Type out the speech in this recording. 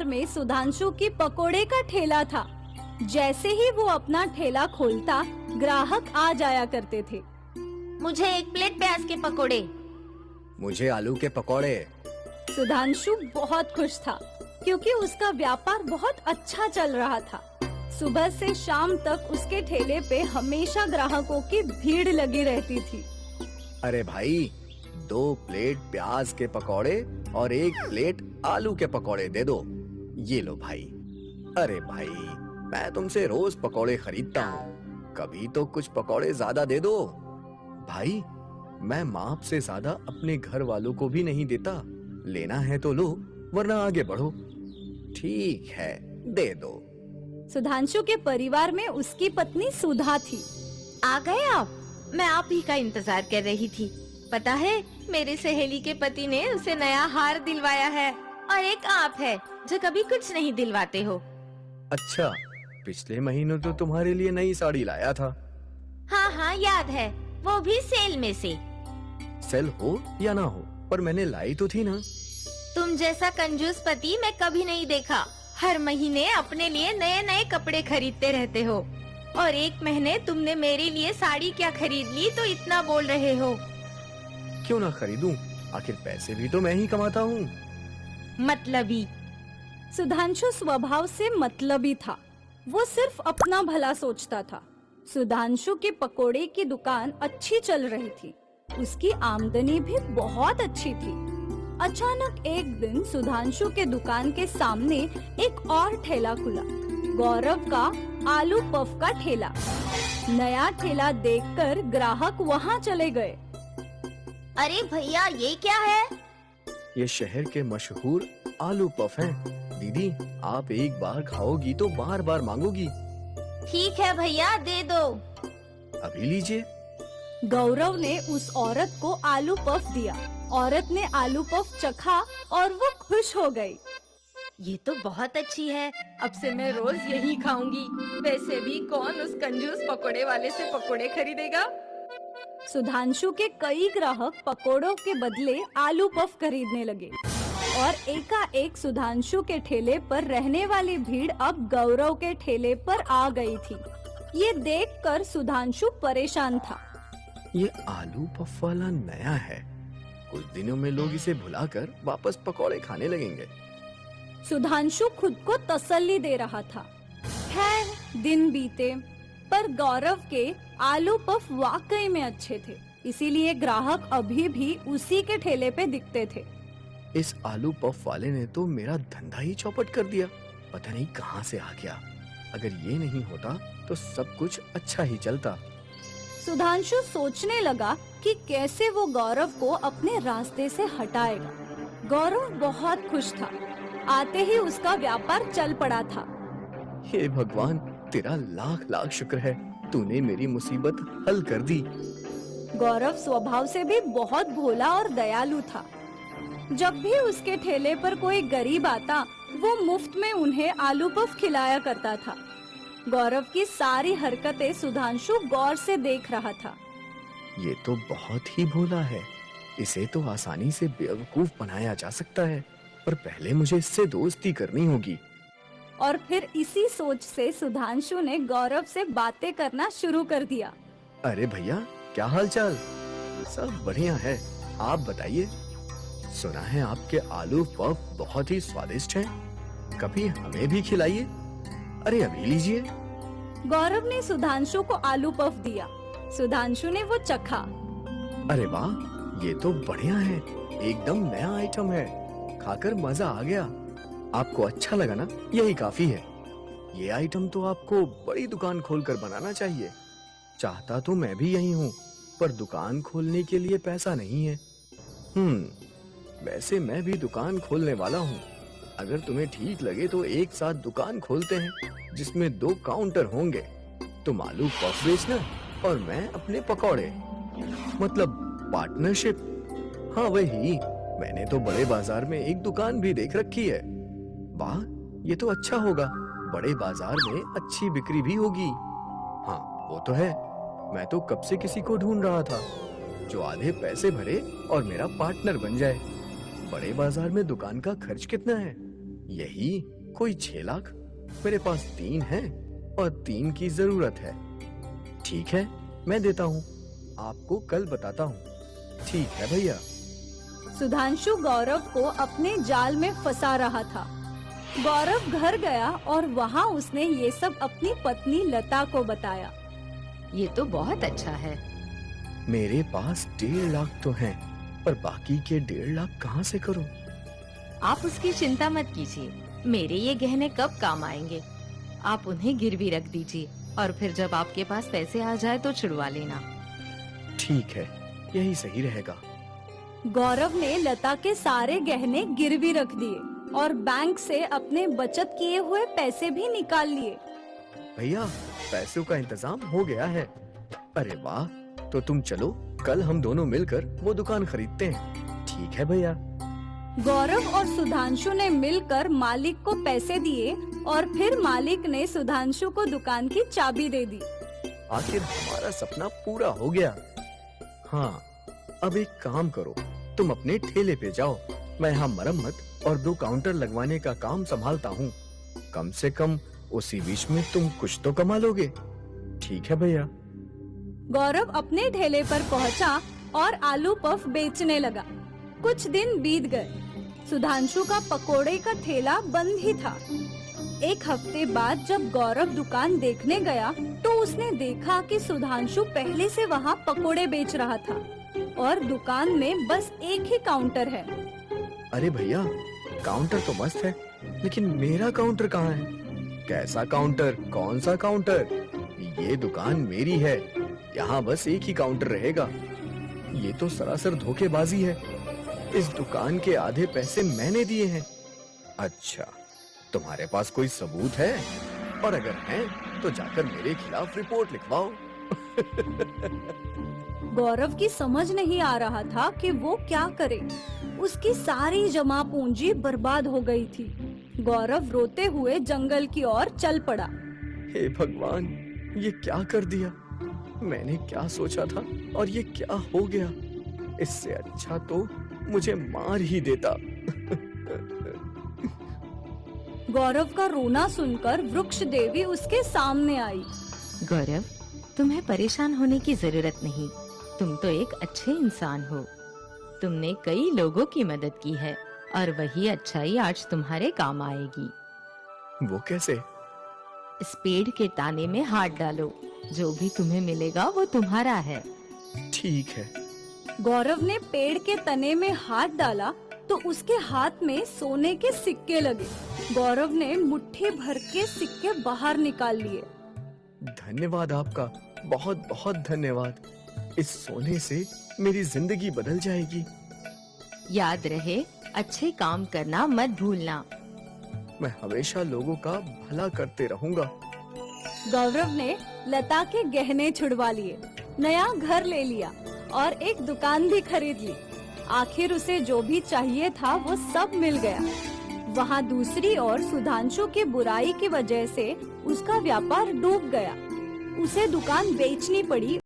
में सुधांशु की पकोड़े का ठेला था। जैसे ही वो अपना ठेला खोलता, ग्राहक आ जाया करते थे। मुझे 1 प्लेट प्याज के पकोड़े। मुझे आलू के पकौड़े। सुधांशु बहुत खुश था क्योंकि उसका व्यापार बहुत अच्छा चल रहा था। सुबह से शाम तक उसके ठेले पे हमेशा ग्राहकों की भीड़ लगी रहती थी। अरे भाई, 2 प्लेट प्याज के पकौड़े और 1 प्लेट आलू के पकौड़े दे दो। ये लो भाई। अरे भाई, मैं तुमसे रोज पकौड़े खरीदता हूँ, कभी तो कुछ पकौड़े ज्यादा दे दो। भाई, मैं माप से ज्यादा अपने घर वालों को भी नहीं देता। लेना है तो लो, वरना आगे बढ़ो। ठीक है, दे दो। सुधांशु के परिवार में उसकी पत्नी सुधा थी। आ गए आप? मैं आप ही का इंतजार कर रही थी। पता है, मेरी सहेली के पति ने उसे नया हार दिलवाया है और एक आप है जो कभी कुछ नहीं दिलवाते हो। अच्छा, पिछले महीनों तो तुम्हारे लिए नई साड़ी लाया था। हाँ हाँ, याद है, वो भी सेल में से। सेल हो या ना हो, पर मैंने लाई तो थी ना। तुम जैसा कंजूस पति मैं कभी नहीं देखा। हर महीने अपने लिए नए नए कपड़े खरीदते रहते हो और 1 महीने तुमने मेरे लिए साड़ी क्या खरीद ली तो इतना बोल रहे हो। क्यों ना खरीदूं, आखिर पैसे भी तो मैं ही कमाता हूँ। मतलबी। सुधांशु स्वभाव से मतलबी था। वो सिर्फ अपना भला सोचता था। सुधांशु के पकोड़े की दुकान अच्छी चल रही थी। उसकी आमदनी भी बहुत अच्छी थी। अचानक एक दिन सुधांशु के दुकान के सामने एक और ठेला खुला, गौरव का आलू पफ का ठेला। नया ठेला देखकर ग्राहक वहाँ चले गए। अरे भैया, ये क्या है? ये शहर के मशहूर आलू पफ हैं। दीदी, आप एक बार खाओगी तो बार बार मांगोगी। ठीक है भैया, दे दो। अभी लीजिए। गौरव ने उस औरत को आलू पफ दिया। औरत ने आलू पफ चखा और वो खुश हो गई। ये तो बहुत अच्छी है, अब से मैं रोज यही खाऊंगी। वैसे भी कौन उस कंजूस पकोड़े वाले से पकोड़े खरीदेगा? सुधांशु के कई ग्राहक पकोड़ों के बदले आलू पफ खरीदने लगे और एकाएक सुधांशु के ठेले पर रहने वाली भीड़ अब गौरव के ठेले पर आ गई थी। ये देखकर सुधांशु परेशान था। ये आलू पफ वाला नया है, कुछ दिनों में लोग इसे भुलाकर वापस पकौड़े खाने लगेंगे। सुधांशु खुद को तसल्ली दे रहा था। खैर, दिन बीते, पर गौरव के आलू पफ वाकई में अच्छे थे, इसीलिए ग्राहक अभी भी उसी के ठेले पे दिखते थे। इस आलू पफ वाले ने तो मेरा धंधा ही चौपट कर दिया। पता नहीं कहाँ से आ गया। अगर ये नहीं होता तो सब कुछ अच्छा ही चलता। सुधांशु सोचने लगा कि कैसे वो गौरव को अपने रास्ते से हटाएगा। गौरव बहुत खुश था। आते ही उसका व्यापार चल पड़ा था। हे भगवान, तेरा लाख लाख शुक्र है, तूने मेरी मुसीबत हल कर दी। गौरव स्वभाव से भी बहुत भोला और दयालु था। जब भी उसके ठेले पर कोई गरीब आता, वो मुफ्त में उन्हें आलू पफ खिलाया करता था। गौरव की सारी हरकतें सुधांशु गौर से देख रहा था। ये तो बहुत ही भोला है, इसे तो आसानी से बेवकूफ बनाया जा सकता है, पर पहले मुझे इससे दोस्ती करनी होगी। और फिर इसी सोच से सुधांशु ने गौरव से बातें करना शुरू कर दिया। अरे भैया, क्या हाल चाल? सब बढ़िया है, आप बताइए। सुना है आपके आलू पफ बहुत ही स्वादिष्ट हैं, कभी हमें भी खिलाइए। अरे अभी लीजिए। गौरव ने सुधांशु को आलू पफ दिया। सुधांशु ने वो चखा। अरे वाह, ये तो बढ़िया है, एकदम नया आइटम है, खाकर मजा आ गया। आपको अच्छा लगा ना? यही काफी है। ये आइटम तो आपको बड़ी दुकान खोलकर बनाना चाहिए। चाहता तो मैं भी यही हूँ, पर दुकान खोलने के लिए पैसा नहीं है। वैसे मैं भी दुकान खोलने वाला हूँ। अगर तुम्हें ठीक लगे तो एक साथ दुकान खोलते हैं, जिसमें 2 काउंटर होंगे। तुम आलू पफ बेचना और मैं अपने पकौड़े, मतलब पार्टनरशिप। हाँ वही, मैंने तो बड़े बाजार में एक दुकान भी देख रखी है। वाह, ये तो अच्छा होगा, बड़े बाजार में अच्छी बिक्री भी होगी। हाँ वो तो है, मैं तो कब से किसी को ढूंढ रहा था जो आधे पैसे भरे और मेरा पार्टनर बन जाए। बड़े बाजार में दुकान का खर्च कितना है? यही कोई 6 लाख? मेरे पास 3 है और 3 की जरूरत है। ठीक है, मैं देता हूँ, आपको कल बताता हूँ। ठीक है भैया। सुधांशु गौरव को अपने जाल में फंसा रहा था। गौरव घर गया और वहाँ उसने ये सब अपनी पत्नी लता को बताया। ये तो बहुत अच्छा है। मेरे पास 1.5 लाख तो हैं, पर बाकी के 1.5 लाख कहाँ से करूँ? आप उसकी चिंता मत कीजिए, मेरे ये गहने कब काम आएंगे। आप उन्हें गिरवी रख दीजिए और फिर जब आपके पास पैसे आ जाए तो छुड़वा लेना। ठीक है, यही सही रहेगा। गौरव ने लता के सारे गहने गिरवी रख दिए और बैंक से अपने बचत किए हुए पैसे भी निकाल लिए। भैया, पैसों का इंतजाम हो गया है। अरे वाह, तो तुम चलो, कल हम दोनों मिलकर वो दुकान खरीदते हैं। ठीक है भैया। गौरव और सुधांशु ने मिलकर मालिक को पैसे दिए और फिर मालिक ने सुधांशु को दुकान की चाबी दे दी। आखिर हमारा सपना पूरा हो गया। हाँ, अब एक काम करो, तुम अपने ठेले पे जाओ, मैं यहाँ मरम्मत और 2 काउंटर लगवाने का काम संभालता हूँ। कम से कम उसी बीच में तुम कुछ तो कमा लोगे। ठीक है भैया। गौरव अपने ठेले पर पहुंचा और आलू पफ बेचने लगा। कुछ दिन बीत गए। सुधांशु का पकोड़े का ठेला बंद ही था। एक हफ्ते बाद जब गौरव दुकान देखने गया तो उसने देखा कि सुधांशु पहले से वहाँ पकोड़े बेच रहा था और दुकान में बस एक ही काउंटर है। अरे भैया, काउंटर तो मस्त है, लेकिन मेरा काउंटर कहाँ है? कैसा काउंटर? कौन सा काउंटर? ये दुकान मेरी है, यहाँ बस एक ही काउंटर रहेगा। ये तो सरासर धोखेबाजी है। इस दुकान के आधे पैसे मैंने दिए हैं। अच्छा, तुम्हारे पास कोई सबूत है? और अगर है तो जाकर मेरे खिलाफ रिपोर्ट लिखवाओ। गौरव की समझ नहीं आ रहा था कि वो क्या करे। उसकी सारी जमा पूंजी बर्बाद हो गई थी। गौरव रोते हुए जंगल की ओर चल पड़ा। हे भगवान, ये क्या कर दिया? मैंने क्या सोचा था और ये क्या हो गया? इससे अच्छा तो मुझे मार ही देता। गौरव का रोना सुनकर वृक्ष देवी उसके सामने आई। गौरव, तुम्हें परेशान होने की जरूरत नहीं। तुम तो एक अच्छे इंसान हो। तुमने कई लोगों की मदद की है और वही अच्छाई आज तुम्हारे काम आएगी। वो कैसे? इस पेड़ के ताने में हाथ डालो, जो भी तुम्हें मिलेगा वो तुम्हारा है। ठीक है। गौरव ने पेड़ के तने में हाथ डाला तो उसके हाथ में सोने के सिक्के लगे। गौरव ने मुट्ठी भर के सिक्के बाहर निकाल लिए। धन्यवाद आपका, बहुत बहुत धन्यवाद। इस सोने से मेरी जिंदगी बदल जाएगी। याद रहे, अच्छे काम करना मत भूलना। मैं हमेशा लोगों का भला करते रहूंगा। गौरव ने लता के गहने छुड़वा लिए, नया घर ले लिया और एक दुकान भी खरीद ली। आखिर उसे जो भी चाहिए था वो सब मिल गया। वहाँ दूसरी ओर सुधांशु की बुराई की वजह से उसका व्यापार डूब गया। उसे दुकान बेचनी पड़ी